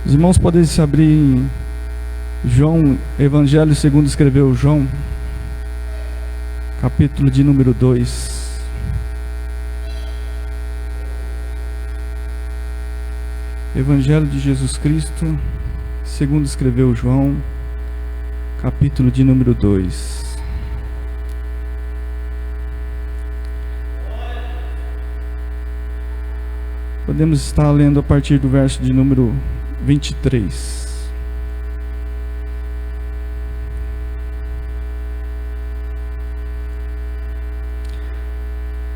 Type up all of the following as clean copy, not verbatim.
Os irmãos podem se abrir em João, Evangelho segundo escreveu João, capítulo de número 2. Evangelho de Jesus Cristo, segundo escreveu João, capítulo de número 2. Podemos estar lendo a partir do verso de número 23.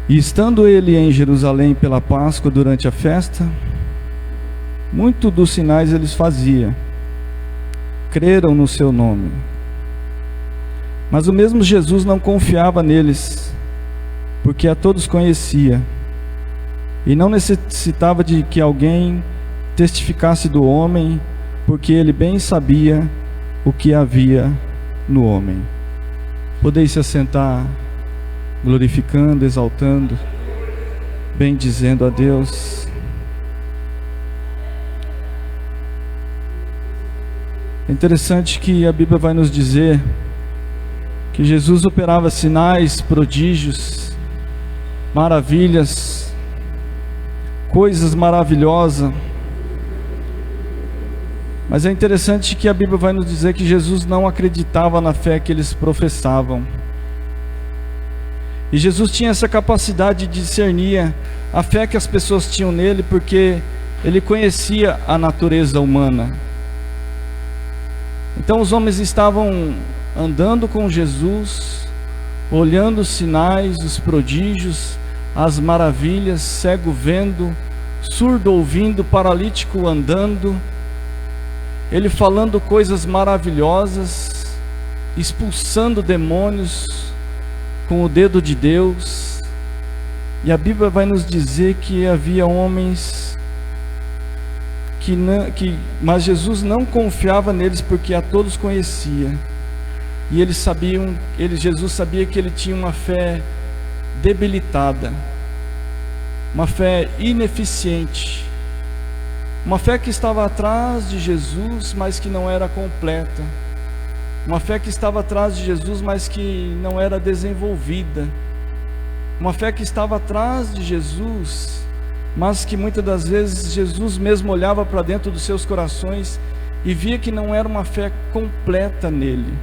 E estando ele em Jerusalém pela Páscoa durante a festa, muito dos sinais eles fazia, creram no seu nome. Mas o mesmo Jesus não confiava neles, porque a todos conhecia, e não necessitava de que alguém testificasse do homem, porque ele bem sabia o que havia no homem. Podeis se assentar, glorificando, exaltando, bendizendo a Deus. É interessante que a Bíblia vai nos dizer que Jesus operava sinais, prodígios, maravilhas, coisas maravilhosas. Mas é interessante que a Bíblia vai nos dizer que Jesus não acreditava na fé que eles professavam. E Jesus tinha essa capacidade de discernir a fé que as pessoas tinham nele, porque ele conhecia a natureza humana. Então os homens estavam andando com Jesus, olhando os sinais, os prodígios, as maravilhas, cego vendo, surdo ouvindo, paralítico andando, ele falando coisas maravilhosas, expulsando demônios com o dedo de Deus. E a Bíblia vai nos dizer que havia homens mas Jesus não confiava neles, porque a todos conhecia. E Jesus sabia que ele tinha uma fé debilitada, uma fé ineficiente, uma fé que estava atrás de Jesus, mas que não era completa, uma fé que estava atrás de Jesus, mas que não era desenvolvida, uma fé que estava atrás de Jesus, mas que muitas das vezes Jesus mesmo olhava para dentro dos seus corações e via que não era uma fé completa nele.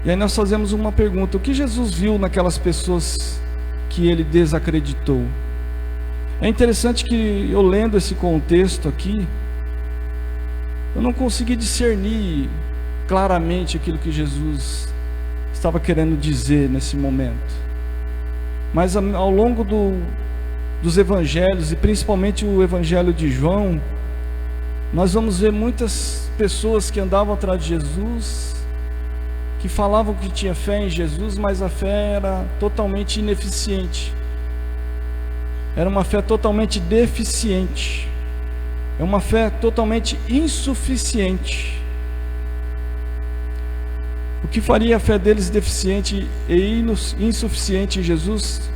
E aí nós fazemos uma pergunta: o que Jesus viu naquelas pessoas que ele desacreditou? É interessante que eu lendo esse contexto aqui, eu não consegui discernir claramente aquilo que Jesus estava querendo dizer nesse momento. Mas ao longo dos evangelhos, e principalmente o evangelho de João, nós vamos ver muitas pessoas que andavam atrás de Jesus, que falavam que tinha fé em Jesus, mas a fé era totalmente ineficiente, era uma fé totalmente deficiente, é uma fé totalmente insuficiente. O que faria a fé deles deficiente e insuficiente em Jesus?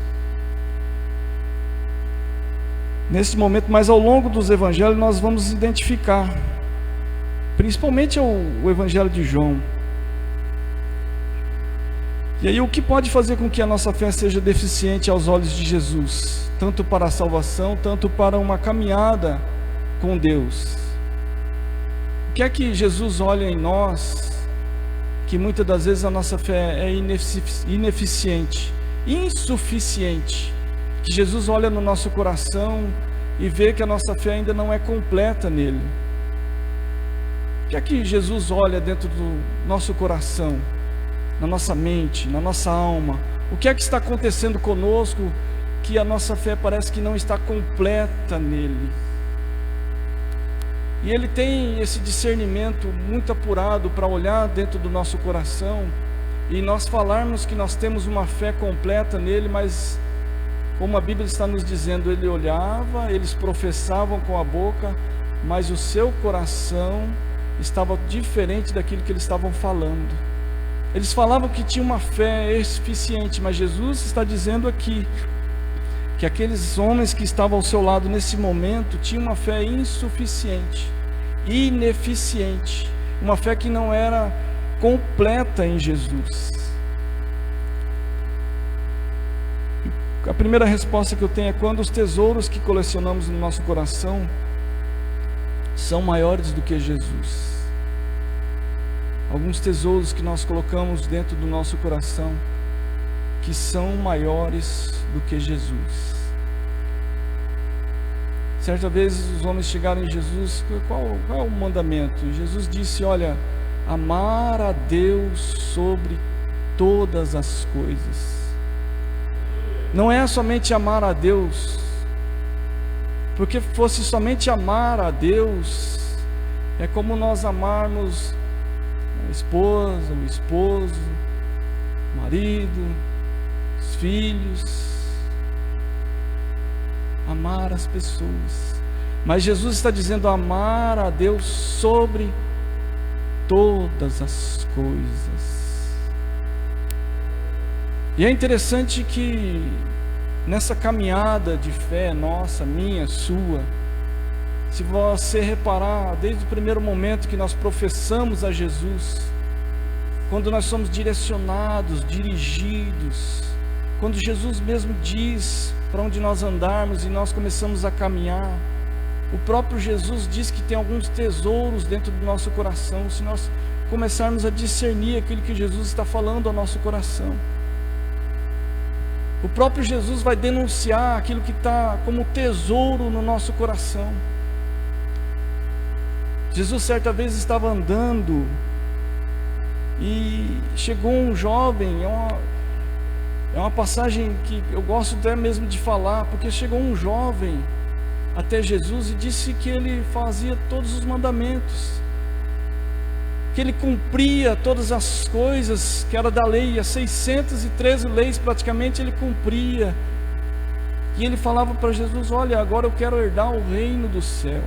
Nesse momento, mas ao longo dos evangelhos nós vamos identificar, principalmente o evangelho de João. E aí o que pode fazer com que a nossa fé seja deficiente aos olhos de Jesus, tanto para a salvação, tanto para uma caminhada com Deus? O que é que Jesus olha em nós, que muitas das vezes a nossa fé é ineficiente, insuficiente, que Jesus olha no nosso coração e vê que a nossa fé ainda não é completa nele? O que é que Jesus olha dentro do nosso coração, na nossa mente, na nossa alma? O que é que está acontecendo conosco que a nossa fé parece que não está completa nele? E ele tem esse discernimento muito apurado para olhar dentro do nosso coração e nós falarmos que nós temos uma fé completa nele, mas como a Bíblia está nos dizendo, ele olhava, eles professavam com a boca, mas o seu coração estava diferente daquilo que eles estavam falando. Eles falavam que tinha uma fé eficiente, mas Jesus está dizendo aqui que aqueles homens que estavam ao seu lado nesse momento tinham uma fé insuficiente, ineficiente, uma fé que não era completa em Jesus. A primeira resposta que eu tenho é: quando os tesouros que colecionamos no nosso coração são maiores do que Jesus. Alguns tesouros que nós colocamos dentro do nosso coração que são maiores do que Jesus. Certa vez os homens chegaram em Jesus: qual é o mandamento? Jesus disse: olha, amar a Deus sobre todas as coisas. Não é somente amar a Deus, porque fosse somente amar a Deus, é como nós amarmos a esposa, o esposo, o marido, os filhos, amar as pessoas. Mas Jesus está dizendo amar a Deus sobre todas as coisas. E é interessante que nessa caminhada de fé nossa, minha, sua, se você reparar, desde o primeiro momento que nós professamos a Jesus, quando nós somos direcionados, dirigidos, quando Jesus mesmo diz para onde nós andarmos e nós começamos a caminhar, o próprio Jesus diz que tem alguns tesouros dentro do nosso coração, se nós começarmos a discernir aquilo que Jesus está falando ao nosso coração. O próprio Jesus vai denunciar aquilo que está como tesouro no nosso coração. Jesus certa vez estava andando e chegou um jovem, é uma passagem que eu gosto até mesmo de falar, porque chegou um jovem até Jesus e disse que ele fazia todos os mandamentos, que ele cumpria todas as coisas que era da lei, as 613 leis praticamente ele cumpria. E ele falava para Jesus: olha, agora eu quero herdar o reino do céu,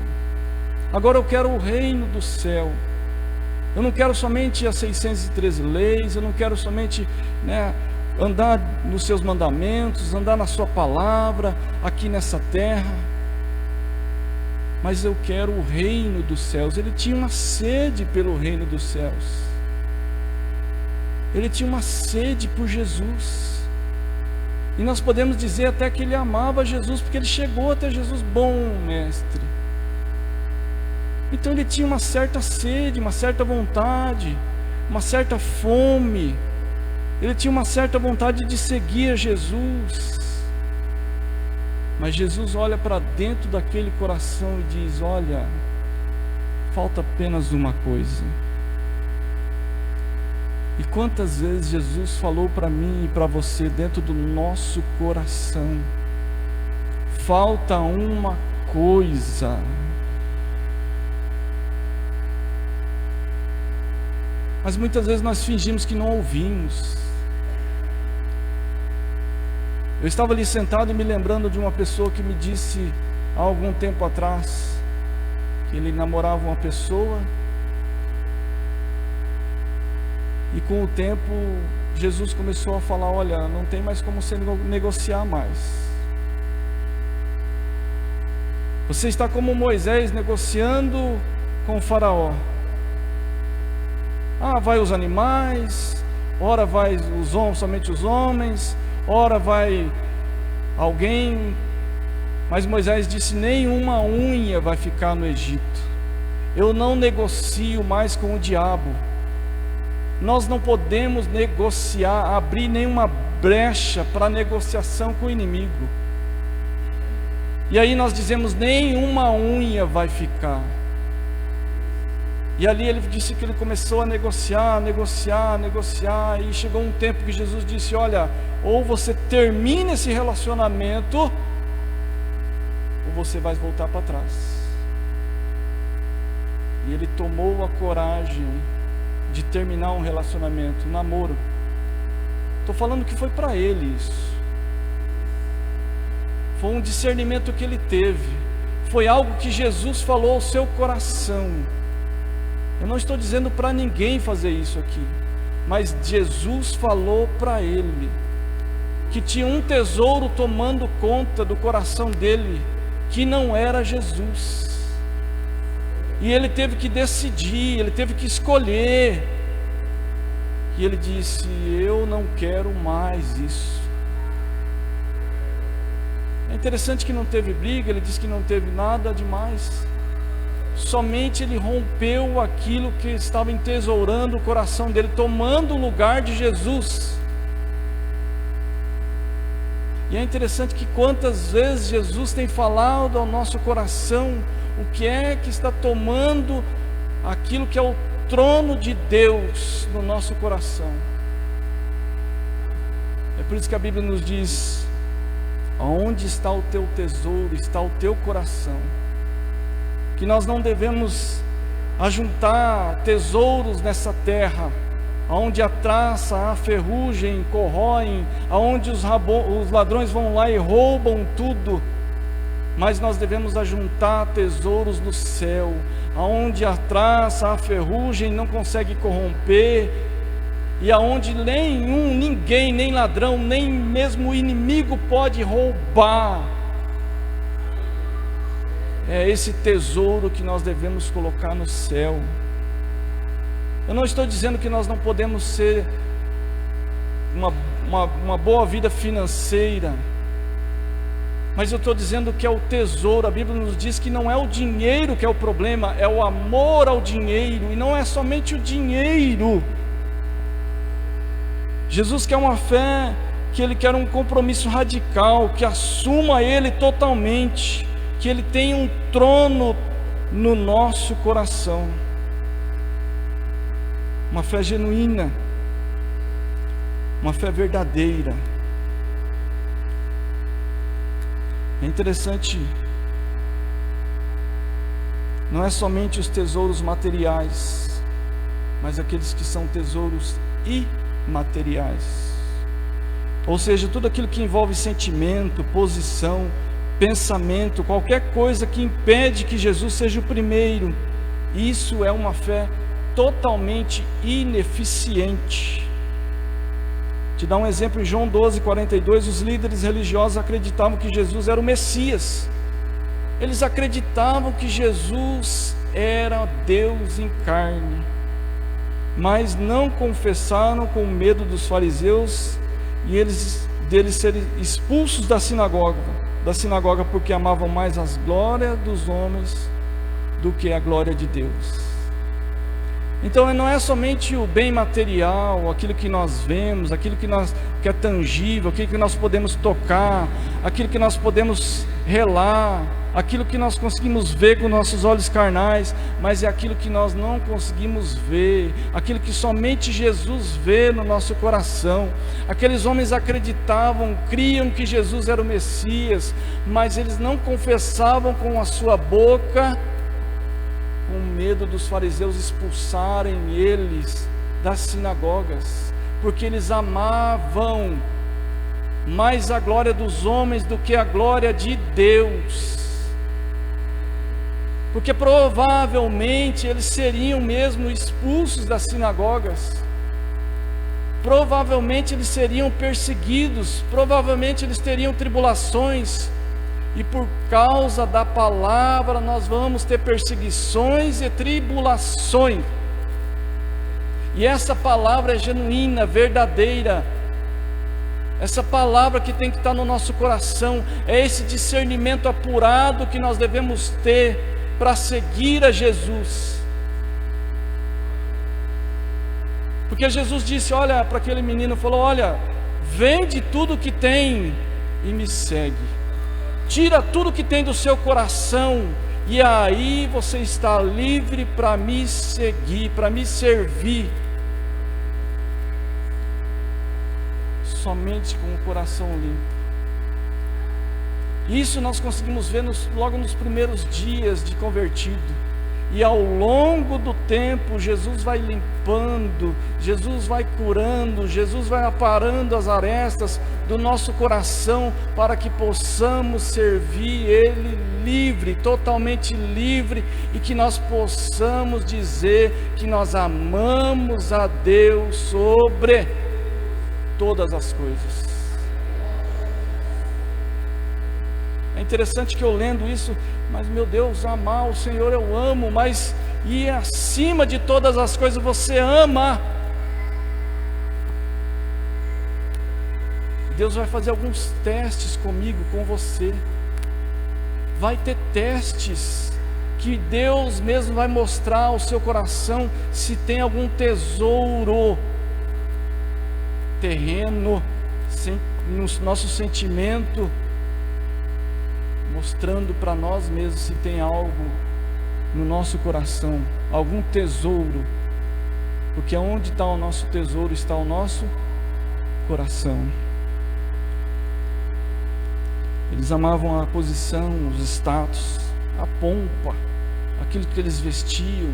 agora eu quero o reino do céu. Eu não quero somente as 613 leis, eu não quero somente, andar nos seus mandamentos, andar na sua palavra aqui nessa terra, mas eu quero o reino dos céus. Ele tinha uma sede pelo reino dos céus, ele tinha uma sede por Jesus, e nós podemos dizer até que ele amava Jesus, porque ele chegou até Jesus: bom mestre. Então ele tinha uma certa sede, uma certa vontade, uma certa fome, ele tinha uma certa vontade de seguir a Jesus. Mas Jesus olha para dentro daquele coração e diz: olha, falta apenas uma coisa. E quantas vezes Jesus falou para mim e para você dentro do nosso coração: falta uma coisa. Mas muitas vezes nós fingimos que não ouvimos. Eu estava ali sentado e me lembrando de uma pessoa que me disse há algum tempo atrás que ele namorava uma pessoa, e com o tempo Jesus começou a falar: olha, não tem mais como você negociar mais. Você está como Moisés negociando com o faraó. Vai os animais, ora vai os homens, somente os homens, ora vai alguém. Mas Moisés disse: nenhuma unha vai ficar no Egito. Eu não negocio mais com o diabo. Nós não podemos negociar, abrir nenhuma brecha para negociação com o inimigo. E aí nós dizemos: nenhuma unha vai ficar. E ali ele disse que ele começou a negociar, e chegou um tempo que Jesus disse: olha, ou você termina esse relacionamento, ou você vai voltar para trás. E ele tomou a coragem de terminar um relacionamento, um namoro. Estou falando que foi para ele isso. Foi um discernimento que ele teve. Foi algo que Jesus falou ao seu coração. Eu não estou dizendo para ninguém fazer isso aqui, mas Jesus falou para ele que tinha um tesouro tomando conta do coração dele, que não era Jesus. E ele teve que decidir, ele teve que escolher. E ele disse: eu não quero mais isso. É interessante que não teve briga, ele disse que não teve nada demais. Somente ele rompeu aquilo que estava entesourando o coração dele, tomando o lugar de Jesus. E é interessante que quantas vezes Jesus tem falado ao nosso coração o que é que está tomando aquilo que é o trono de Deus no nosso coração. É por isso que a Bíblia nos diz: aonde está o teu tesouro, está o teu coração. Que nós não devemos ajuntar tesouros nessa terra, onde a traça, a ferrugem corroem, aonde os ladrões vão lá e roubam tudo, mas nós devemos ajuntar tesouros no céu, aonde a traça, a ferrugem não consegue corromper, e aonde ninguém, nem ladrão, nem mesmo o inimigo pode roubar. É esse tesouro que nós devemos colocar no céu. Eu não estou dizendo que nós não podemos ser uma boa vida financeira, mas eu estou dizendo que é o tesouro. A Bíblia nos diz que não é o dinheiro que é o problema, é o amor ao dinheiro, e não é somente o dinheiro. Jesus quer uma fé, que Ele quer um compromisso radical, que assuma Ele totalmente, que Ele tenha um trono no nosso coração. Uma fé genuína, uma fé verdadeira. É interessante, não é somente os tesouros materiais, mas aqueles que são tesouros imateriais. Ou seja, tudo aquilo que envolve sentimento, posição, pensamento, qualquer coisa que impede que Jesus seja o primeiro, isso é uma fé totalmente ineficiente. Te dar um exemplo: em João 12:42, os líderes religiosos acreditavam que Jesus era o Messias. Eles acreditavam que Jesus era Deus em carne, mas não confessaram com medo dos fariseus e deles serem expulsos da sinagoga, porque amavam mais as glórias dos homens do que a glória de Deus. Então não é somente o bem material, aquilo que nós vemos, aquilo que é tangível, aquilo que nós podemos tocar, aquilo que nós podemos relar, aquilo que nós conseguimos ver com nossos olhos carnais, mas é aquilo que nós não conseguimos ver, aquilo que somente Jesus vê no nosso coração. Aqueles homens acreditavam, criam que Jesus era o Messias, mas eles não confessavam com a sua boca, com medo dos fariseus expulsarem eles das sinagogas, porque eles amavam mais a glória dos homens do que a glória de Deus. Porque provavelmente eles seriam mesmo expulsos das sinagogas, provavelmente eles seriam perseguidos, provavelmente eles teriam tribulações, e por causa da palavra nós vamos ter perseguições e tribulações. E essa palavra é genuína, verdadeira. Essa palavra que tem que estar no nosso coração, é esse discernimento apurado que nós devemos ter para seguir a Jesus. Porque Jesus disse, olha, para aquele menino, falou: olha, vende tudo que tem e me segue. Tira tudo que tem do seu coração, e aí você está livre para me seguir, para me servir. Somente com o coração limpo. Isso nós conseguimos ver logo nos primeiros dias de convertido. E ao longo do tempo, Jesus vai limpando, Jesus vai curando, Jesus vai aparando as arestas do nosso coração, para que possamos servir Ele livre, totalmente livre, e que nós possamos dizer que nós amamos a Deus sobre todas as coisas. interessante que eu lendo isso, mas meu Deus, amar o Senhor eu amo, mas e acima de todas as coisas você ama. Deus vai fazer alguns testes comigo, com você. Vai ter testes que Deus mesmo vai mostrar ao seu coração se tem algum tesouro terreno no nosso sentimento, mostrando para nós mesmos se tem algo no nosso coração, algum tesouro, porque onde está o nosso tesouro está o nosso coração. Eles amavam a posição, os status, a pompa, aquilo que eles vestiam.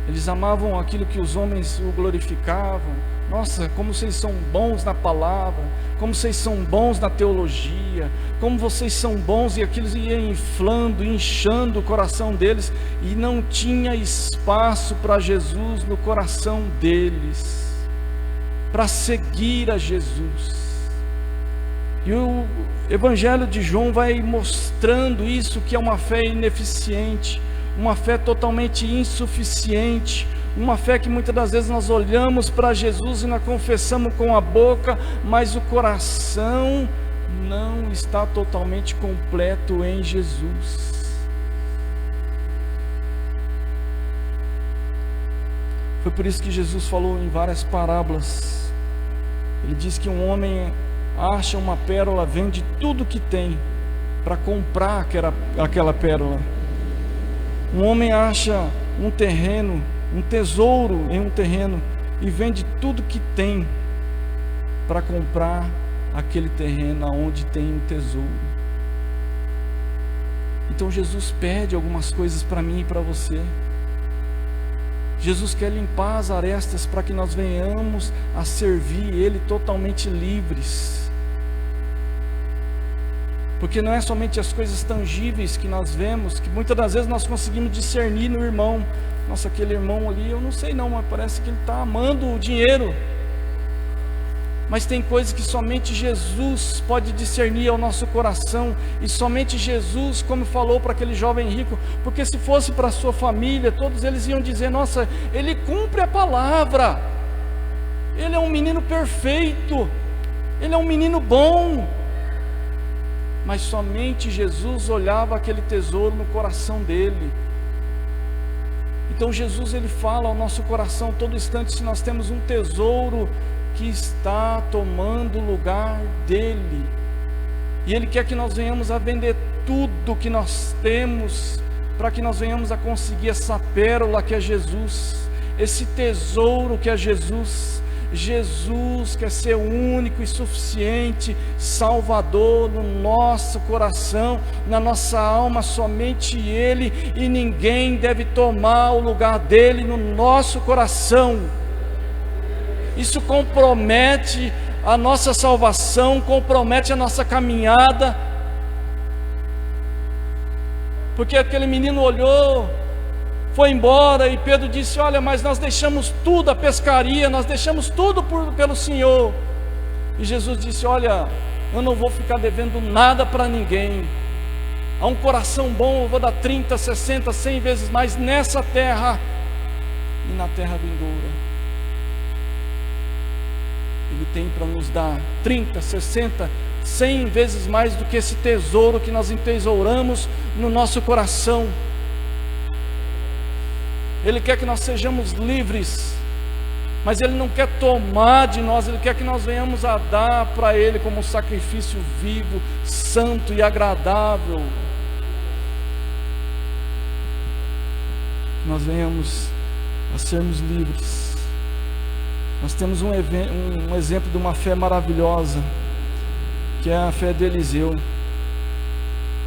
Eles amavam aquilo que os homens o glorificavam. Nossa, como vocês são bons na palavra, como vocês são bons na teologia, como vocês são bons, e aquilo ia inflando, inchando o coração deles, e não tinha espaço para Jesus no coração deles, para seguir a Jesus. E o Evangelho de João vai mostrando isso, que é uma fé ineficiente, uma fé totalmente insuficiente, uma fé que muitas das vezes nós olhamos para Jesus e nós confessamos com a boca, mas o coração não está totalmente completo em Jesus. Foi por isso que Jesus falou em várias parábolas. Ele diz que um homem acha uma pérola, vende tudo que tem para comprar aquela pérola. Um homem acha um terreno, um tesouro em um terreno, e vende tudo que tem para comprar aquele terreno onde tem um tesouro. Então Jesus pede algumas coisas para mim e para você. Jesus quer limpar as arestas para que nós venhamos a servir Ele totalmente livres. Porque não é somente as coisas tangíveis que nós vemos, que muitas das vezes nós conseguimos discernir no irmão. Nossa, aquele irmão ali, eu não sei não, mas parece que ele está amando o dinheiro. Mas tem coisas que somente Jesus pode discernir ao nosso coração, e somente Jesus, como falou para aquele jovem rico, porque se fosse para a sua família, todos eles iam dizer: nossa, ele cumpre a palavra, ele é um menino perfeito, ele é um menino bom. Mas somente Jesus olhava aquele tesouro no coração dele. Então Jesus, ele fala ao nosso coração todo instante se nós temos um tesouro que está tomando o lugar dele, e ele quer que nós venhamos a vender tudo que nós temos, para que nós venhamos a conseguir essa pérola que é Jesus, esse tesouro que é Jesus. Jesus quer ser o único e suficiente Salvador no nosso coração, na nossa alma, somente Ele, e ninguém deve tomar o lugar dele no nosso coração. Isso compromete a nossa salvação, compromete a nossa caminhada, porque aquele menino olhou, foi embora, e Pedro disse: olha, mas nós deixamos tudo, a pescaria, nós deixamos tudo pelo Senhor. E Jesus disse: olha, eu não vou ficar devendo nada para ninguém. A um coração bom eu vou dar 30, 60, 100 vezes mais nessa terra e na terra vindoura. Ele tem para nos dar 30, 60, 100 vezes mais do que esse tesouro que nós entesouramos no nosso coração. Ele quer que nós sejamos livres, mas Ele não quer tomar de nós, Ele quer que nós venhamos a dar para Ele como um sacrifício vivo, santo e agradável. Nós venhamos a sermos livres. Nós temos um exemplo de uma fé maravilhosa, que é a fé de Eliseu.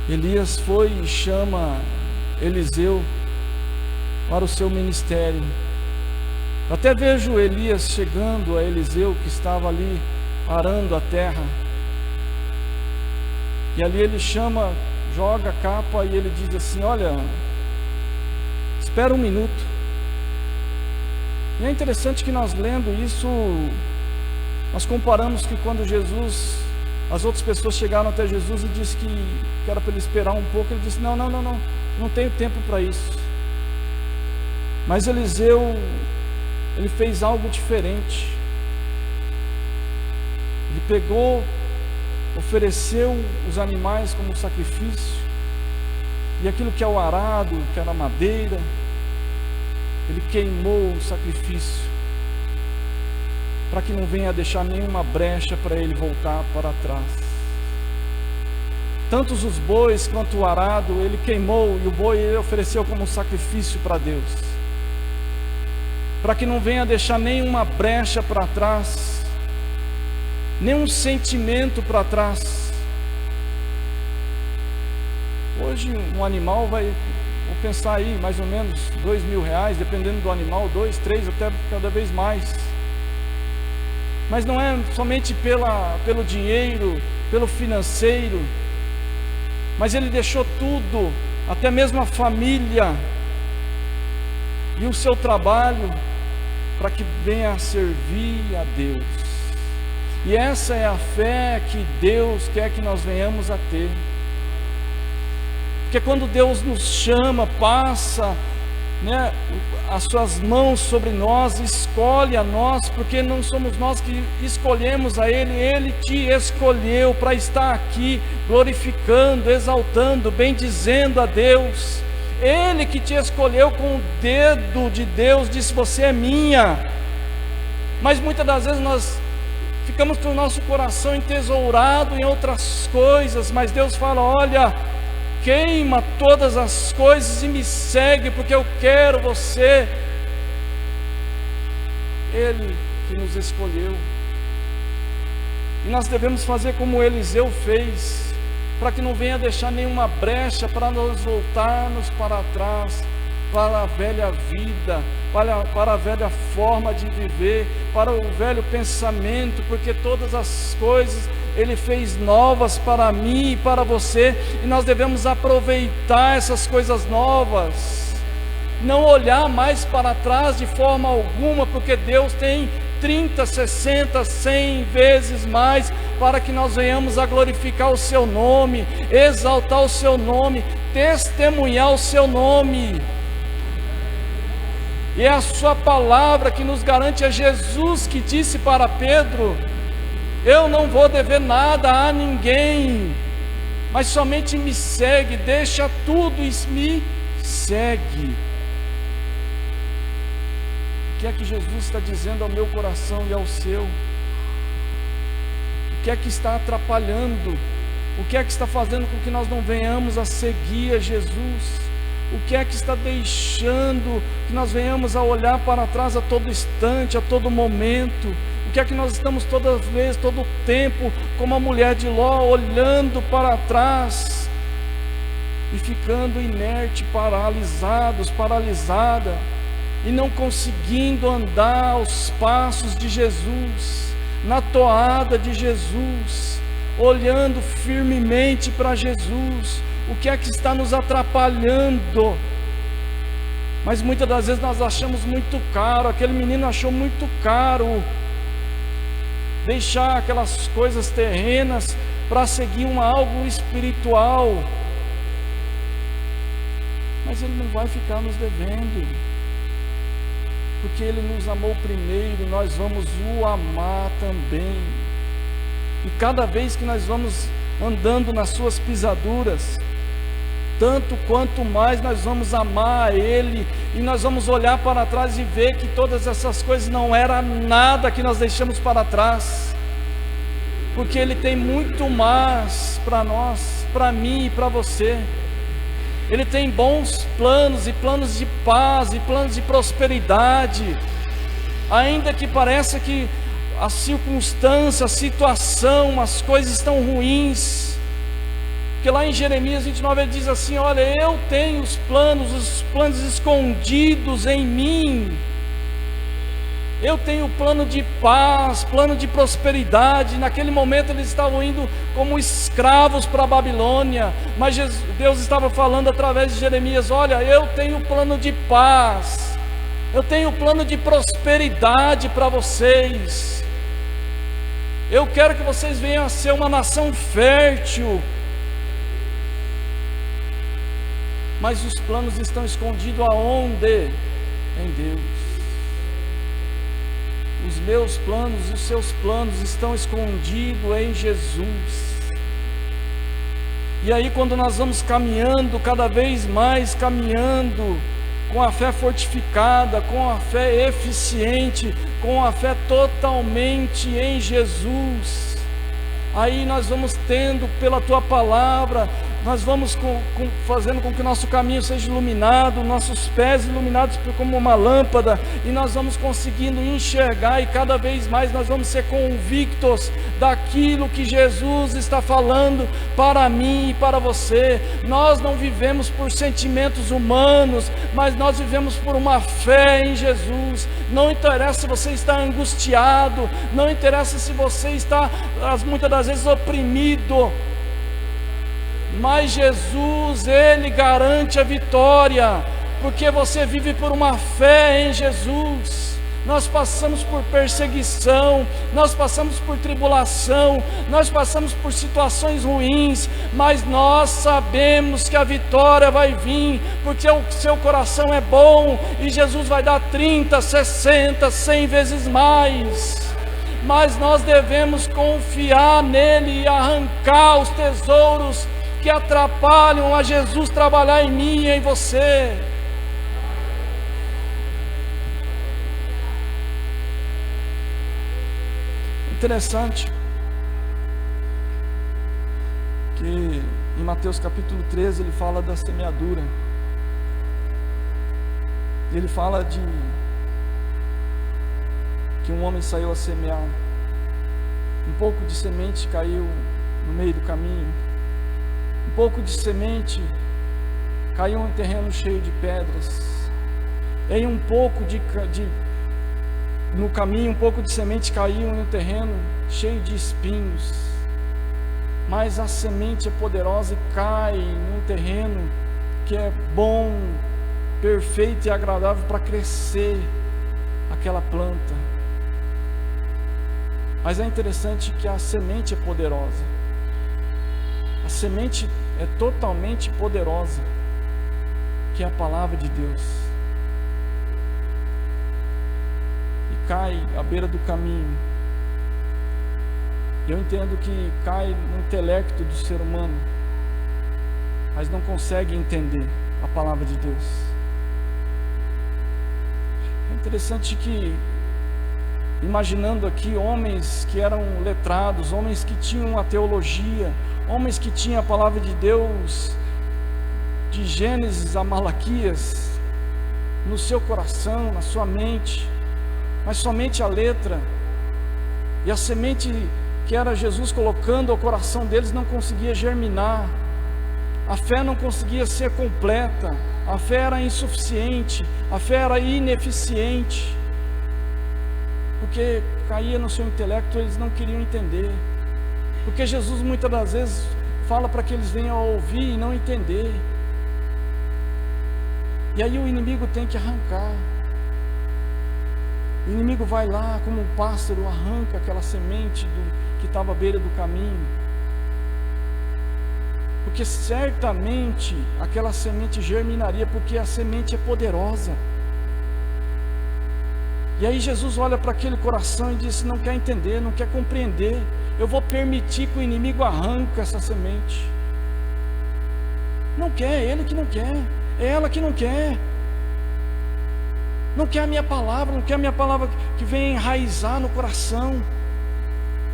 Elias foi e chama Eliseu para o seu ministério. Eu até vejo Elias chegando a Eliseu, que estava ali arando a terra, e ali ele chama, joga a capa e ele diz assim: olha, espera um minuto. E é interessante que nós lendo isso, nós comparamos que quando Jesus As outras pessoas chegaram até Jesus e disse que era para ele esperar um pouco. Ele disse: não tenho tempo para isso. Mas Eliseu, ele fez algo diferente. Ele pegou, ofereceu os animais como sacrifício, e aquilo que é o arado, que era a madeira, ele queimou o sacrifício, para que não venha deixar nenhuma brecha para ele voltar para trás. Tanto os bois quanto o arado ele queimou, e o boi ele ofereceu como sacrifício para Deus, para que não venha deixar nenhuma brecha para trás, nenhum sentimento para trás. Hoje um animal vai, vou pensar aí, mais ou menos R$2.000, dependendo do animal, 2, 3, até cada vez mais. Mas não é somente pelo dinheiro, pelo financeiro, mas ele deixou tudo, até mesmo a família e o seu trabalho, para que venha a servir a Deus. E essa é a fé que Deus quer que nós venhamos a ter. Porque quando Deus nos chama, passa, né, as suas mãos sobre nós, escolhe a nós, porque não somos nós que escolhemos a Ele, Ele te escolheu para estar aqui, glorificando, exaltando, bendizendo a Deus. Ele que te escolheu com o dedo de Deus, disse: você é minha. Mas muitas das vezes nós ficamos com o nosso coração entesourado em outras coisas, mas Deus fala: olha, queima todas as coisas e me segue, porque eu quero você. Ele que nos escolheu, e nós devemos fazer como Eliseu fez, para que não venha deixar nenhuma brecha para nós voltarmos para trás, para a velha vida, para a velha forma de viver, para o velho pensamento, porque todas as coisas Ele fez novas para mim e para você, e nós devemos aproveitar essas coisas novas, não olhar mais para trás de forma alguma, porque Deus tem 30, 60, 100 vezes mais, para que nós venhamos a glorificar o Seu nome, exaltar o Seu nome, testemunhar o Seu nome. E é a Sua palavra que nos garante. É Jesus que disse para Pedro: eu não vou dever nada a ninguém, mas somente me segue, deixa tudo e me segue. O que é que Jesus está dizendo ao meu coração e ao seu? O que é que está atrapalhando? O que é que está fazendo com que nós não venhamos a seguir a Jesus? O que é que está deixando que nós venhamos a olhar para trás a todo instante, a todo momento? O que é que nós estamos toda vez, todo tempo, como a mulher de Ló, olhando para trás e ficando inerte, paralisada, e não conseguindo andar aos passos de Jesus, na toada de Jesus, olhando firmemente para Jesus? O que é que está nos atrapalhando? Mas muitas das vezes nós achamos muito caro, aquele menino achou muito caro deixar aquelas coisas terrenas para seguir algo espiritual. Mas Ele não vai ficar nos devendo, porque Ele nos amou primeiro, nós vamos o amar também. E cada vez que nós vamos andando nas suas pisaduras, tanto quanto mais nós vamos amar a Ele, e nós vamos olhar para trás e ver que todas essas coisas não era nada que nós deixamos para trás, porque Ele tem muito mais para nós, para mim e para você. Ele tem bons planos, e planos de paz, e planos de prosperidade, ainda que pareça que a circunstância, a situação, as coisas estão ruins. Porque lá em Jeremias 29 ele diz assim: olha, eu tenho os planos escondidos em mim. Eu tenho plano de paz, plano de prosperidade. Naquele momento eles estavam indo como escravos para a Babilônia, mas Deus estava falando através de Jeremias: olha, eu tenho plano de paz, eu tenho plano de prosperidade para vocês. Eu quero que vocês venham a ser uma nação fértil. Mas os planos estão escondidos aonde? Em Deus. Os meus planos e os seus planos estão escondidos em Jesus. E aí, quando nós vamos caminhando, cada vez mais caminhando, com a fé fortificada, com a fé eficiente, com a fé totalmente em Jesus, aí nós vamos tendo pela Tua palavra, nós vamos fazendo com que o nosso caminho seja iluminado, nossos pés iluminados como uma lâmpada, e nós vamos conseguindo enxergar, e cada vez mais nós vamos ser convictos daquilo que Jesus está falando para mim e para você. Nós não vivemos por sentimentos humanos, mas nós vivemos por uma fé em Jesus. Não interessa se você está angustiado, não interessa se você está muitas das vezes oprimido, mas Jesus, Ele garante a vitória, porque você vive por uma fé em Jesus. Nós passamos por perseguição, nós passamos por tribulação, nós passamos por situações ruins, mas nós sabemos que a vitória vai vir, porque o seu coração é bom, e Jesus vai dar 30, 60, 100 vezes mais. Mas nós devemos confiar nele e arrancar os tesouros que atrapalham a Jesus trabalhar em mim e em você. Interessante que em Mateus capítulo 13 ele fala da semeadura. Ele fala de que um homem saiu a semear. Um pouco de semente caiu no meio do caminho. Um pouco de semente caiu em um terreno cheio de pedras. Em um pouco no caminho, um pouco de semente caiu em um terreno cheio de espinhos. Mas a semente é poderosa e cai em um terreno que é bom, perfeito e agradável para crescer aquela planta. Mas é interessante que a semente é poderosa. A semente é totalmente poderosa, que é a palavra de Deus. E cai à beira do caminho. Eu entendo que cai no intelecto do ser humano, mas não consegue entender a palavra de Deus. É interessante que, imaginando aqui homens que eram letrados, homens que tinham a teologia, homens que tinham a palavra de Deus, de Gênesis a Malaquias, no seu coração, na sua mente, mas somente a letra, e a semente que era Jesus colocando ao coração deles não conseguia germinar, a fé não conseguia ser completa, a fé era insuficiente, a fé era ineficiente, porque caía no seu intelecto, eles não queriam entender, porque Jesus muitas das vezes fala para que eles venham a ouvir e não entender, e aí o inimigo tem que arrancar. O inimigo vai lá como um pássaro, arranca aquela semente que estava à beira do caminho, porque certamente aquela semente germinaria, porque a semente é poderosa. E aí Jesus olha para aquele coração e diz: não quer entender, não quer compreender, eu vou permitir que o inimigo arranque essa semente. Não quer, ele que não quer, é ela que não quer. Não quer a minha palavra, não quer a minha palavra que venha enraizar no coração.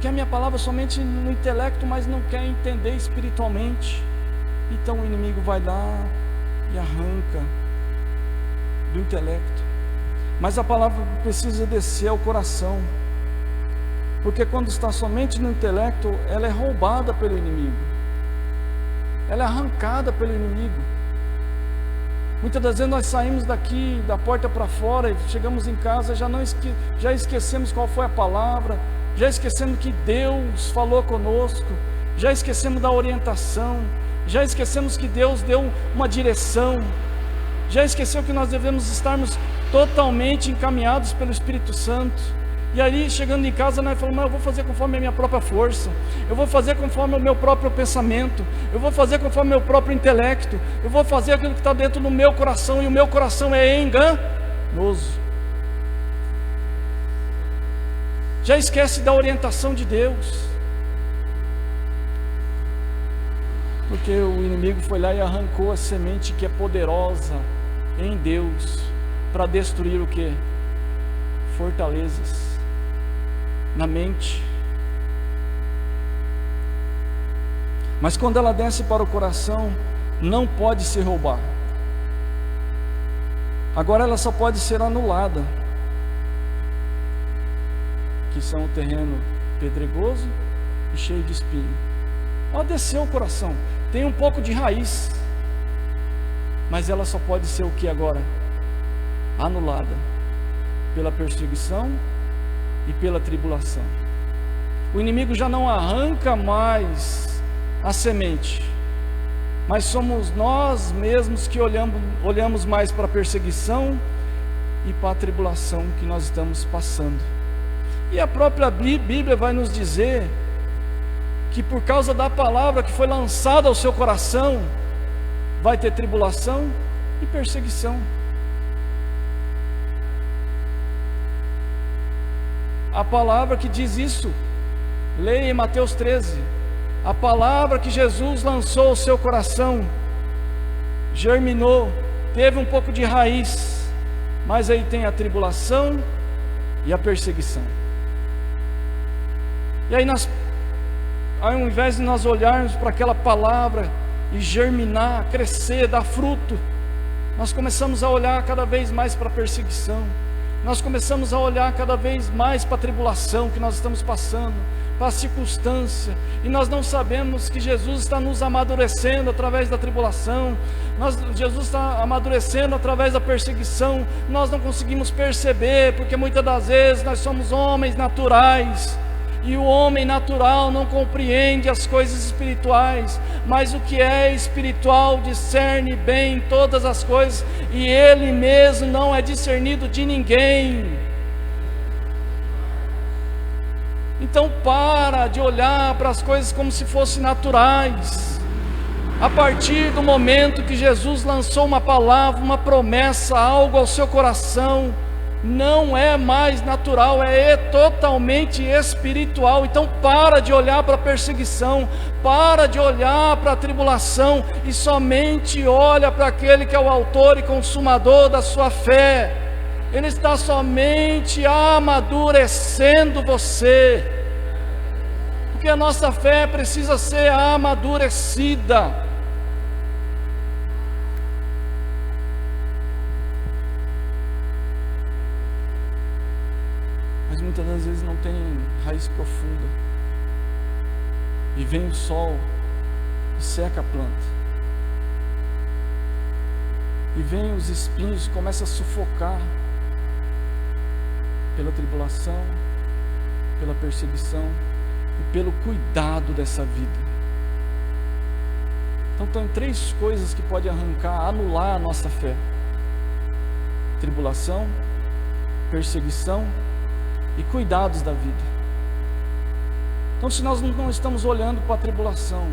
Quer a minha palavra somente no intelecto, mas não quer entender espiritualmente. Então o inimigo vai lá e arranca do intelecto. Mas a palavra precisa descer ao coração, porque quando está somente no intelecto, ela é roubada pelo inimigo, ela é arrancada pelo inimigo. Muitas das vezes nós saímos daqui, da porta para fora, e chegamos em casa, já esquecemos qual foi a palavra, já esquecemos que Deus falou conosco, já esquecemos da orientação, já esquecemos que Deus deu uma direção, já esqueceu que nós devemos estarmos totalmente encaminhados pelo Espírito Santo. E aí, chegando em casa, nós falamos, mas eu vou fazer conforme a minha própria força, eu vou fazer conforme o meu próprio pensamento, eu vou fazer conforme o meu próprio intelecto, eu vou fazer aquilo que está dentro do meu coração, e o meu coração é enganoso. Já esquece da orientação de Deus, porque o inimigo foi lá e arrancou a semente que é poderosa em Deus, para destruir o que? Fortalezas na mente. Mas quando ela desce para o coração, não pode se roubar. Agora ela só pode ser anulada, que são o terreno pedregoso e cheio de espinho. Ela desceu o coração, tem um pouco de raiz, mas ela só pode ser o que agora? Anulada pela perseguição e pela tribulação. O inimigo já não arranca mais a semente, mas somos nós mesmos que olhamos mais para a perseguição e para a tribulação que nós estamos passando. E a própria Bíblia vai nos dizer que por causa da palavra que foi lançada ao seu coração, vai ter tribulação e perseguição. A palavra que diz isso, leia em Mateus 13, a palavra que Jesus lançou ao seu coração, germinou, teve um pouco de raiz, mas aí tem a tribulação e a perseguição. E aí ao invés de nós olharmos para aquela palavra e germinar, crescer, dar fruto, nós começamos a olhar cada vez mais para a perseguição, nós começamos a olhar cada vez mais para a tribulação que nós estamos passando, para a circunstância, e nós não sabemos que Jesus está nos amadurecendo através da tribulação, Jesus está amadurecendo através da perseguição, nós não conseguimos perceber, porque muitas das vezes nós somos homens naturais, e o homem natural não compreende as coisas espirituais, mas o que é espiritual discerne bem todas as coisas, e ele mesmo não é discernido de ninguém. Então para de olhar para as coisas como se fossem naturais. A partir do momento que Jesus lançou uma palavra, uma promessa, algo ao seu coração, não é mais natural, é totalmente espiritual. Então para de olhar para a perseguição, para de olhar para a tribulação, e somente olha para aquele que é o autor e consumador da sua fé. Ele está somente amadurecendo você, porque a nossa fé precisa ser amadurecida. Mas muitas das vezes não tem raiz profunda, e vem o sol e seca a planta, e vem os espinhos e começa a sufocar, pela tribulação, pela perseguição e pelo cuidado dessa vida. Então tem três coisas que podem arrancar, anular a nossa fé: tribulação, perseguição e cuidados da vida. Então se nós não estamos olhando para a tribulação,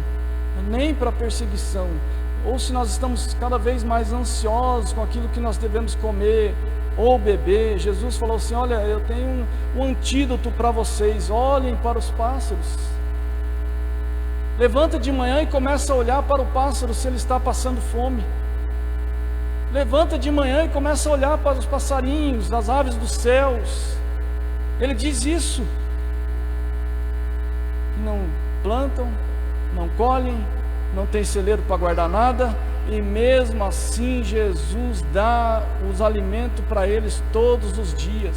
nem para a perseguição, ou se nós estamos cada vez mais ansiosos com aquilo que nós devemos comer ou beber, Jesus falou assim: olha, eu tenho um antídoto para vocês, olhem para os pássaros. Levanta de manhã e começa a olhar para o pássaro se ele está passando fome. Levanta de manhã e começa a olhar para os passarinhos, as aves dos céus. Ele diz isso: não plantam, não colhem, não tem celeiro para guardar nada, e mesmo assim Jesus dá os alimentos para eles todos os dias.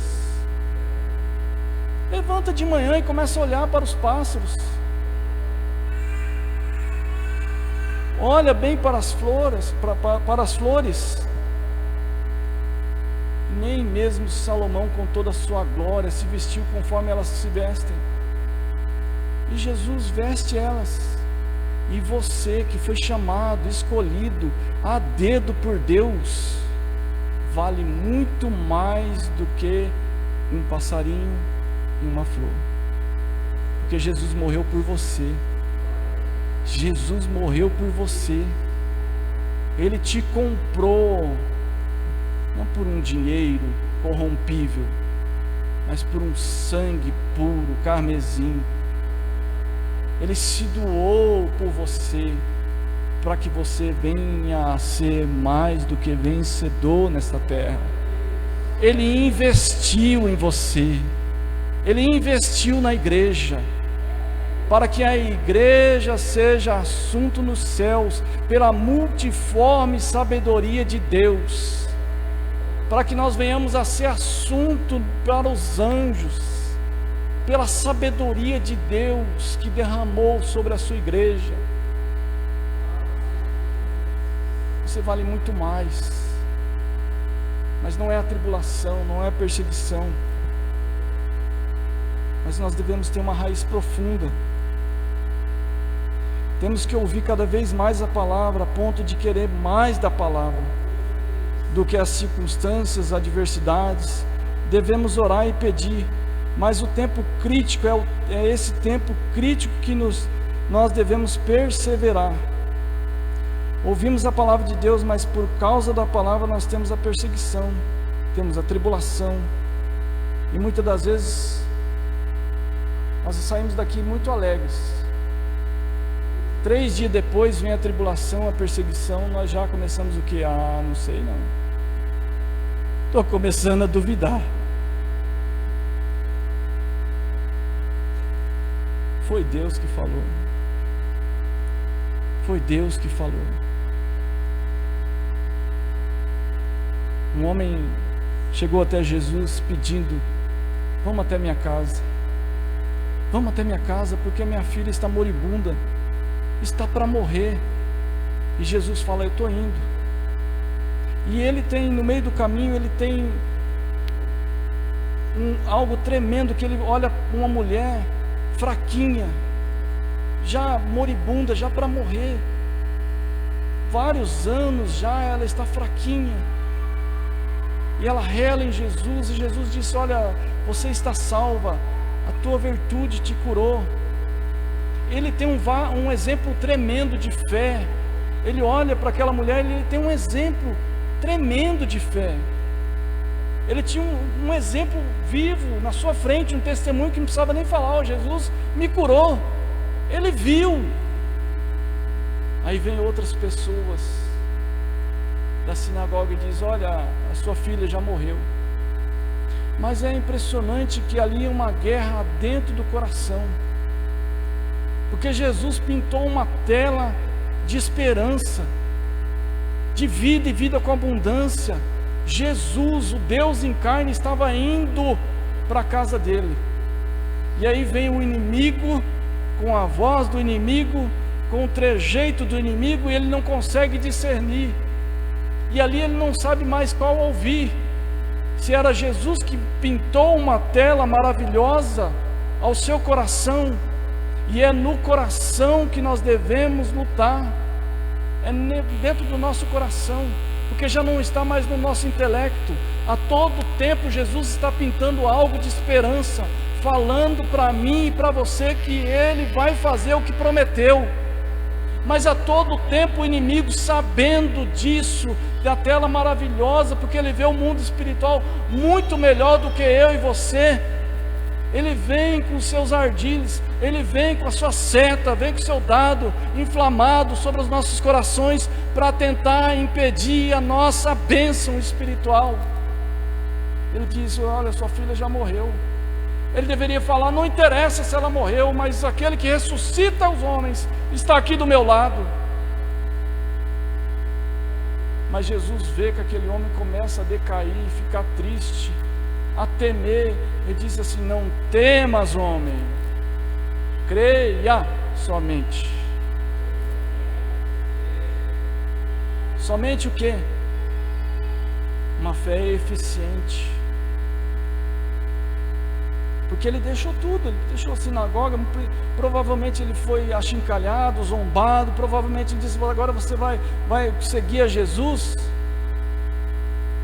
Levanta de manhã e começa a olhar para os pássaros. Olha bem para as flores, para as flores. Nem mesmo Salomão, com toda a sua glória, se vestiu conforme elas se vestem. E Jesus veste elas. E você que foi chamado, escolhido a dedo por Deus, vale muito mais do que um passarinho, em uma flor. Porque Jesus morreu por você. Jesus morreu por você. Ele te comprou, não por um dinheiro corrompível, mas por um sangue puro, carmesim. Ele se doou por você, para que você venha a ser mais do que vencedor nesta terra. Ele investiu em você. Ele investiu na igreja, para que a igreja seja assunto nos céus, pela multiforme sabedoria de Deus, para que nós venhamos a ser assunto para os anjos, pela sabedoria de Deus que derramou sobre a sua igreja. Você vale muito mais, mas não é a tribulação, não é a perseguição, mas nós devemos ter uma raiz profunda. Temos que ouvir cada vez mais a palavra, a ponto de querer mais da palavra do que as circunstâncias, adversidades. Devemos orar e pedir, mas o tempo crítico é esse tempo crítico que nós devemos perseverar. Ouvimos a palavra de Deus, mas por causa da palavra nós temos a perseguição, temos a tribulação, e muitas das vezes nós saímos daqui muito alegres. 3 dias depois vem a tribulação, a perseguição, nós já começamos o que? Não sei não, estou começando a duvidar. Foi Deus que falou. Foi Deus que falou. Um homem chegou até Jesus pedindo: vamos até minha casa. Vamos até minha casa, porque minha filha está moribunda, está para morrer. E Jesus fala: eu estou indo. E ele tem, no meio do caminho, ele tem algo tremendo, que ele olha uma mulher fraquinha, já moribunda, já para morrer, vários anos já, ela está fraquinha, e ela rela em Jesus, e Jesus disse: olha, você está salva, a tua virtude te curou. Ele tem um exemplo tremendo de fé. Ele olha para aquela mulher e ele tem um exemplo tremendo de fé. Ele tinha um exemplo vivo na sua frente, um testemunho que não precisava nem falar: Jesus me curou. Ele viu. Aí vem outras pessoas da sinagoga e diz: olha, a sua filha já morreu. Mas é impressionante que ali é uma guerra dentro do coração, porque Jesus pintou uma tela de esperança, de vida e vida com abundância. Jesus, o Deus em carne, estava indo para a casa dele, e aí vem o inimigo, com a voz do inimigo, com o trejeito do inimigo, e ele não consegue discernir, e ali ele não sabe mais qual ouvir, se era Jesus que pintou uma tela maravilhosa ao seu coração. E é no coração que nós devemos lutar, é dentro do nosso coração, porque já não está mais no nosso intelecto. A todo tempo Jesus está pintando algo de esperança, falando para mim e para você que Ele vai fazer o que prometeu. Mas a todo tempo o inimigo, sabendo disso, da tela maravilhosa, porque ele vê o mundo espiritual muito melhor do que eu e você, ele vem com seus ardilhos, ele vem com a sua seta, vem com o seu dado inflamado sobre os nossos corações, para tentar impedir a nossa bênção espiritual. Ele diz: olha, sua filha já morreu. Ele deveria falar: não interessa se ela morreu, mas aquele que ressuscita os homens está aqui do meu lado. Mas Jesus vê que aquele homem começa a decair, ficar triste, a temer. Ele diz assim: não temas, homem, creia somente. Somente o quê? Uma fé eficiente. Porque ele deixou tudo, ele deixou a sinagoga, provavelmente ele foi achincalhado, zombado, provavelmente ele disse: agora você vai seguir a Jesus.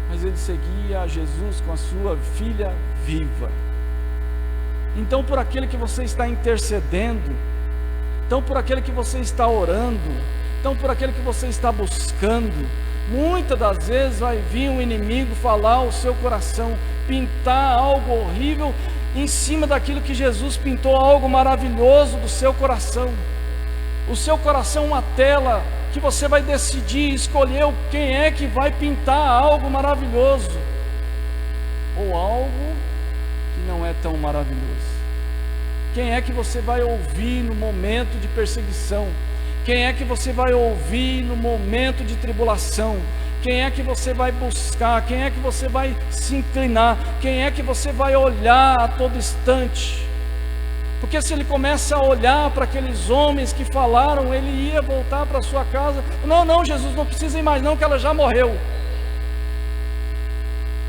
Mas ele seguia a Jesus com a sua filha viva. Então por aquele que você está intercedendo, então por aquele que você está orando, então por aquele que você está buscando, muitas das vezes vai vir um inimigo falar ao seu coração, pintar algo horrível em cima daquilo que Jesus pintou, algo maravilhoso do seu coração. O seu coração é uma tela que você vai decidir, escolher quem é que vai pintar algo maravilhoso ou algo que não é tão maravilhoso. Quem é que você vai ouvir no momento de perseguição? Quem é que você vai ouvir no momento de tribulação? Quem é que você vai buscar? Quem é que você vai se inclinar? Quem é que você vai olhar a todo instante? Porque se ele começa a olhar para aqueles homens que falaram, ele ia voltar para sua casa. Não, Jesus, não precisa ir mais não, que ela já morreu.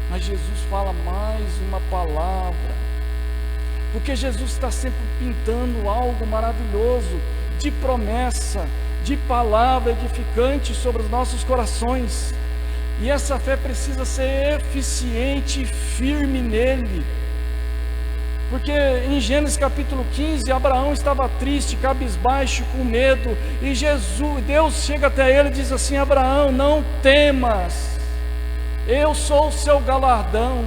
Mas Jesus fala mais uma palavra, porque Jesus está sempre pintando algo maravilhoso, de promessa, de palavra edificante sobre os nossos corações. E essa fé precisa ser eficiente e firme nele. Porque em Gênesis capítulo 15, Abraão estava triste, cabisbaixo, com medo, e Deus chega até ele e diz assim: Abraão, não temas, eu sou o seu galardão,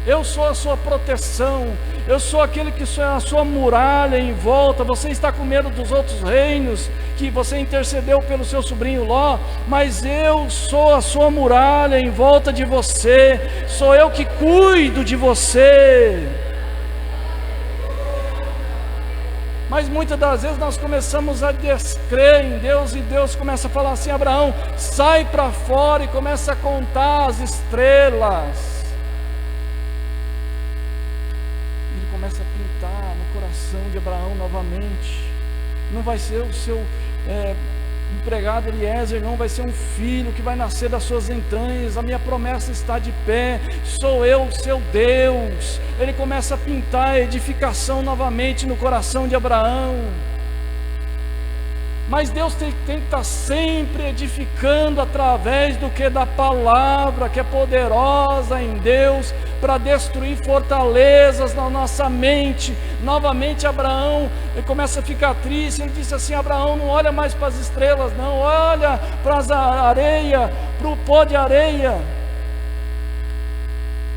eu sou a sua proteção, eu sou aquele que é a sua muralha em volta. Você está com medo dos outros reinos, que você intercedeu pelo seu sobrinho Ló, mas eu sou a sua muralha em volta de você, sou eu que cuido de você. Mas muitas das vezes nós começamos a descrer em Deus, e Deus começa a falar assim: Abraão, sai para fora e começa a contar as estrelas. Ele começa a pintar no coração de Abraão novamente. Não vai ser o seu empregado Eliezer, não, vai ser um filho que vai nascer das suas entranhas. A minha promessa está de pé, sou eu o seu Deus. Ele começa a pintar a edificação novamente no coração de Abraão. Mas Deus tem que estar sempre edificando através do que? Da palavra, que é poderosa em Deus para destruir fortalezas na nossa mente. Novamente Abraão, ele começa a ficar triste. Ele disse assim: Abraão, não olha mais para as estrelas não, olha para as areia, para o pó de areia.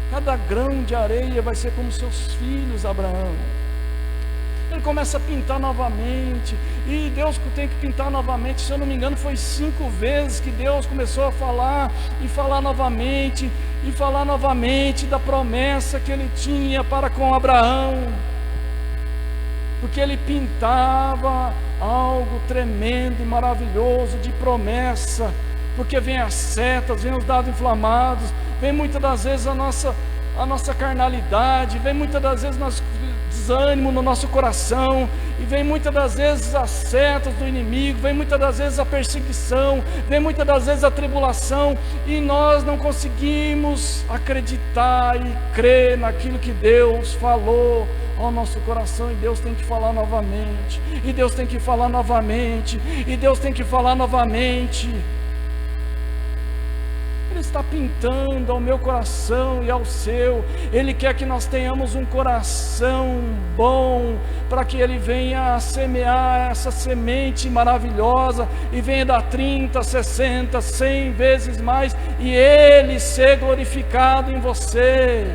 Cada grão de areia vai ser como seus filhos, Abraão. Ele começa a pintar novamente, e Deus tem que pintar novamente. Se eu não me engano, foi 5 vezes que Deus começou a falar, e falar novamente, e falar novamente da promessa que ele tinha para com Abraão, porque ele pintava algo tremendo e maravilhoso de promessa. Porque vem as setas, vem os dados inflamados, vem muitas das vezes a nossa carnalidade, vem muitas das vezes nosso desânimo no nosso coração, e vem muitas das vezes as setas do inimigo, vem muitas das vezes a perseguição, vem muitas das vezes a tribulação, e nós não conseguimos acreditar e crer naquilo que Deus falou ao nosso coração. E Deus tem que falar novamente, e Deus tem que falar novamente, e Deus tem que falar novamente. Ele está pintando ao meu coração e ao seu. Ele quer que nós tenhamos um coração bom, para que Ele venha a semear essa semente maravilhosa, e venha dar 30, 60, 100 vezes mais, e Ele ser glorificado em você.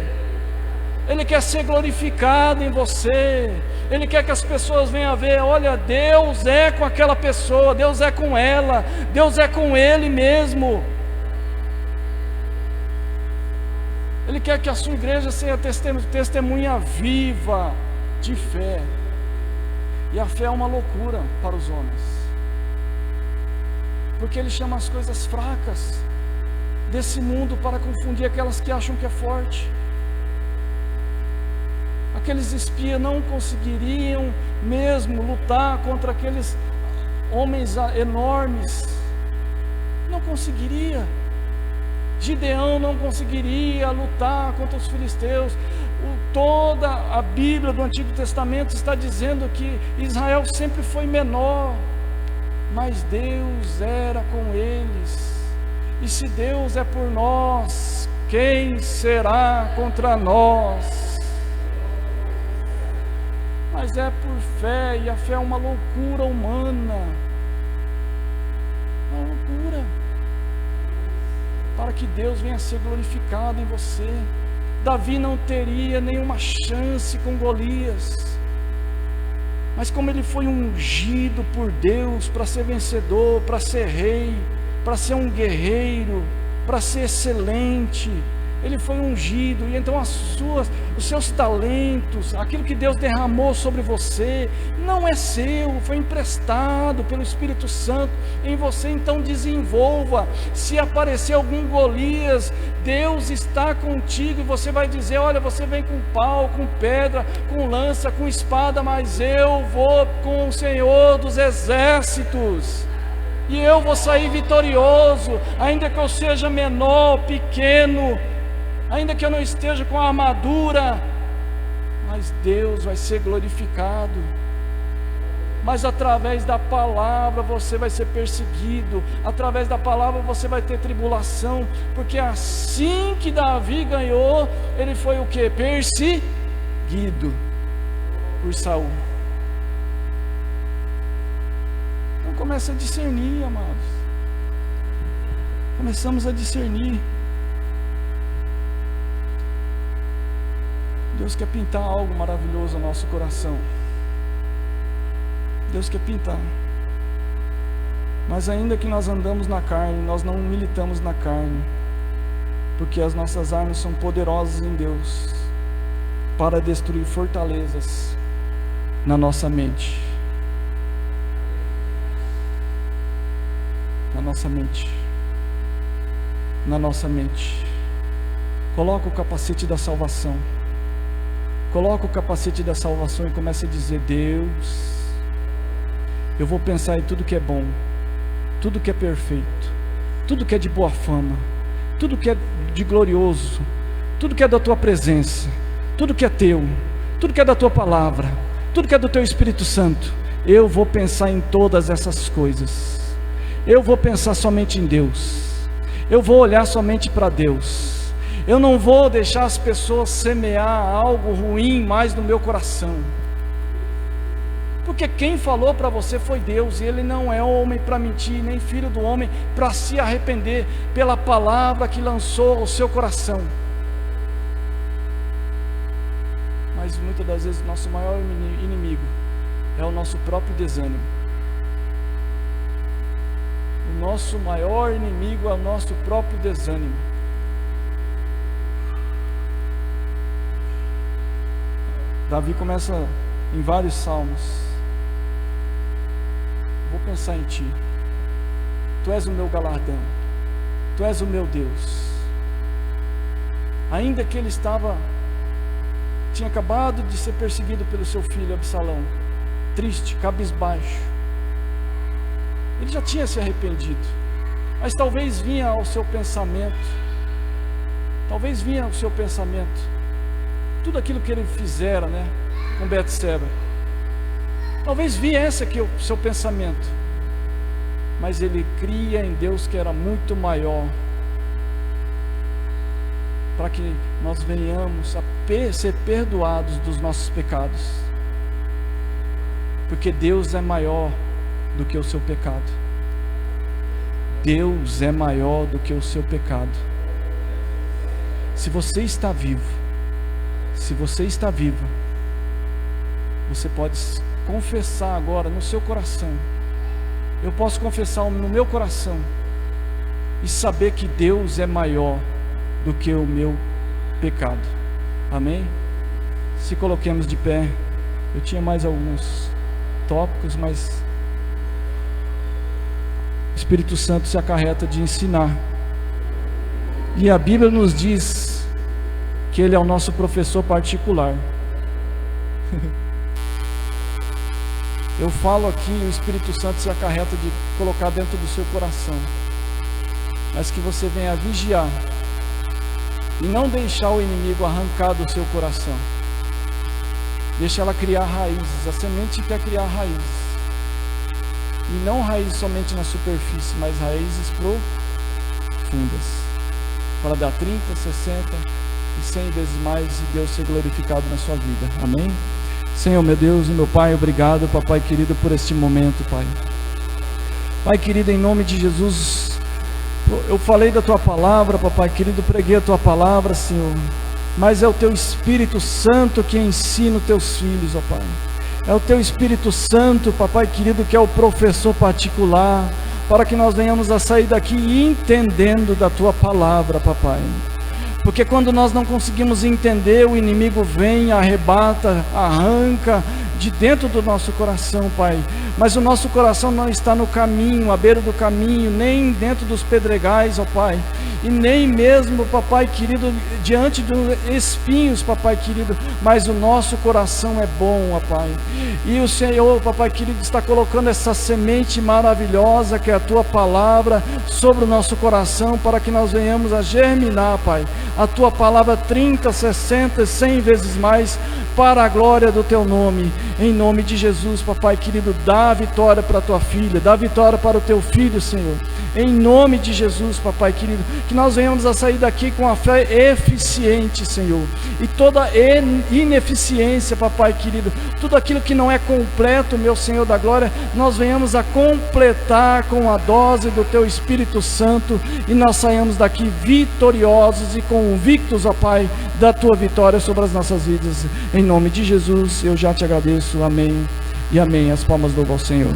Ele quer ser glorificado em você. Ele quer que as pessoas venham a ver: olha, Deus é com aquela pessoa, Deus é com ela, Deus é com ele mesmo. Ele quer que a sua igreja seja testemunha viva de fé. E a fé é uma loucura para os homens, porque ele chama as coisas fracas desse mundo para confundir aquelas que acham que é forte. Aqueles espias não conseguiriam mesmo lutar contra aqueles homens enormes. Não conseguiria. Gideão não conseguiria lutar contra os filisteus. Toda a Bíblia do Antigo Testamento está dizendo que Israel sempre foi menor, mas Deus era com eles. E se Deus é por nós, quem será contra nós? mas é por fé, e a fé é uma loucura humana, uma loucura, para que Deus venha a ser glorificado em você. Davi não teria nenhuma chance com Golias, mas como ele foi ungido por Deus para ser vencedor, para ser rei, para ser um guerreiro, para ser excelente, ele foi ungido, e então os seus talentos, aquilo que Deus derramou sobre você, não é seu, foi emprestado pelo Espírito Santo em você. Então desenvolva. Se aparecer algum Golias, Deus está contigo, e você vai dizer: olha, você vem com pau, com pedra, com lança, com espada, mas eu vou com o Senhor dos exércitos, e eu vou sair vitorioso, ainda que eu seja menor, pequeno, ainda que eu não esteja com a armadura, mas Deus vai ser glorificado. Mas através da palavra você vai ser perseguido, através da palavra você vai ter tribulação, porque assim que Davi ganhou, ele foi o que? Perseguido por Saul. Então começa a discernir, amados. Começamos a discernir. Deus quer pintar algo maravilhoso no nosso coração. Deus quer pintar. Mas ainda que nós andamos na carne, nós não militamos na carne, porque as nossas armas são poderosas em Deus para destruir fortalezas na nossa mente. Na nossa mente. Na nossa mente. Coloca o capacete da salvação. Coloca o capacete da salvação e comece a dizer: Deus, eu vou pensar em tudo que é bom, tudo que é perfeito, tudo que é de boa fama, tudo que é de glorioso, tudo que é da tua presença, tudo que é teu, tudo que é da tua palavra, tudo que é do teu Espírito Santo. Eu vou pensar em todas essas coisas. Eu vou pensar somente em Deus. Eu vou olhar somente para Deus. Eu não vou deixar as pessoas semear algo ruim mais no meu coração, porque quem falou para você foi Deus, e Ele não é homem para mentir, nem filho do homem para se arrepender pela palavra que lançou ao seu coração. Mas muitas das vezes nosso maior inimigo é o nosso próprio desânimo. O nosso maior inimigo é o nosso próprio desânimo. Davi começa em vários salmos: vou pensar em ti, tu és o meu galardão, tu és o meu Deus. Ainda que ele tinha acabado de ser perseguido pelo seu filho Absalão, triste, cabisbaixo, ele já tinha se arrependido, mas talvez vinha ao seu pensamento, tudo aquilo que ele fizera, com Betseba. Talvez viesse aqui o seu pensamento, mas ele cria em Deus que era muito maior, para que nós venhamos a ser perdoados dos nossos pecados, porque Deus é maior do que o seu pecado. Deus é maior do que o seu pecado. Se você está vivo, se você está viva, você pode confessar agora no seu coração. Eu posso confessar no meu coração e saber que Deus é maior do que o meu pecado. Amém? Se coloquemos de pé. Eu tinha mais alguns tópicos, mas o Espírito Santo se acarreta de ensinar. E a Bíblia nos diz que Ele é o nosso professor particular. Eu falo aqui, o Espírito Santo se acarreta de colocar dentro do seu coração, mas que você venha a vigiar e não deixar o inimigo arrancar do seu coração. Deixa ela criar raízes. A semente quer criar raízes, e não raízes somente na superfície, mas raízes profundas, para dar 30, 60 e 100 vezes mais, e Deus ser glorificado na sua vida. Amém? Senhor, meu Deus e meu Pai, obrigado, papai querido, por este momento, Pai. Pai querido, em nome de Jesus, eu falei da tua palavra, papai querido, preguei a tua palavra, Senhor, mas é o teu Espírito Santo que ensina os teus filhos, ó Pai. É o teu Espírito Santo, papai querido, que é o professor particular, para que nós venhamos a sair daqui entendendo da tua palavra, papai. Porque quando nós não conseguimos entender, o inimigo vem, arrebata, arranca de dentro do nosso coração, Pai. Mas o nosso coração não está no caminho, à beira do caminho, nem dentro dos pedregais, ó Pai. E nem mesmo, papai querido, diante dos espinhos, papai querido, mas o nosso coração é bom, ó Pai. E o Senhor, papai querido, está colocando essa semente maravilhosa, que é a tua palavra, sobre o nosso coração, para que nós venhamos a germinar, Pai, a tua palavra 30, 60, 100 vezes mais, para a glória do teu nome. Em nome de Jesus, papai querido, dá a vitória para a tua filha, dá a vitória para o teu filho, Senhor. Em nome de Jesus, papai querido, que nós venhamos a sair daqui com a fé eficiente, Senhor. E toda ineficiência, papai querido, tudo aquilo que não é completo, meu Senhor da glória, nós venhamos a completar com a dose do teu Espírito Santo, e nós saímos daqui vitoriosos e convictos, ó Pai, da tua vitória sobre as nossas vidas. Em nome de Jesus, eu já te agradeço. Amém e amém. As palmas louvam ao Senhor.